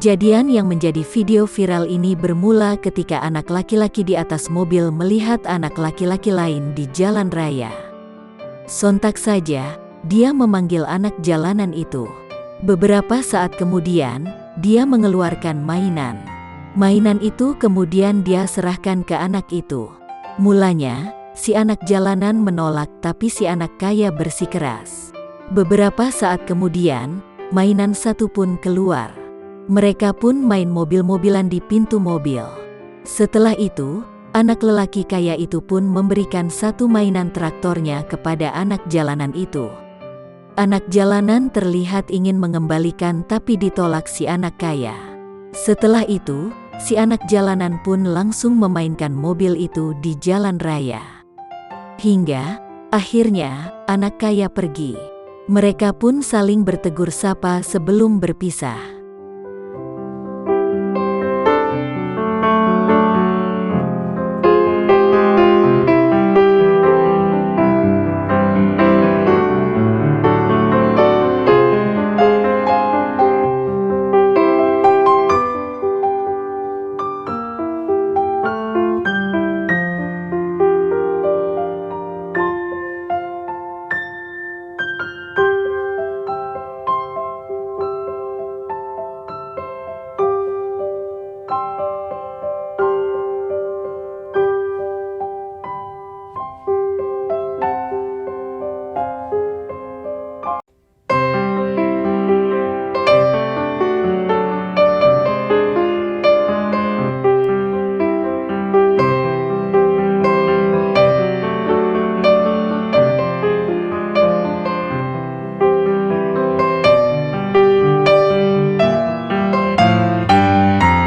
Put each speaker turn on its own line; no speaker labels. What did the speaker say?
Kejadian yang menjadi video viral ini bermula ketika anak laki-laki di atas mobil melihat anak laki-laki lain di jalan raya. Sontak saja, dia memanggil anak jalanan itu. Beberapa saat kemudian, dia mengeluarkan mainan. Mainan itu kemudian dia serahkan ke anak itu. Mulanya, si anak jalanan menolak, tapi si anak kaya bersikeras. Beberapa saat kemudian, mainan satu pun keluar. Mereka pun main mobil-mobilan di pintu mobil. Setelah itu, anak lelaki kaya itu pun memberikan satu mainan traktornya kepada anak jalanan itu. Anak jalanan terlihat ingin mengembalikan, tapi ditolak si anak kaya. Setelah itu, si anak jalanan pun langsung memainkan mobil itu di jalan raya. Hingga akhirnya anak kaya pergi. Mereka pun saling bertegur sapa sebelum berpisah.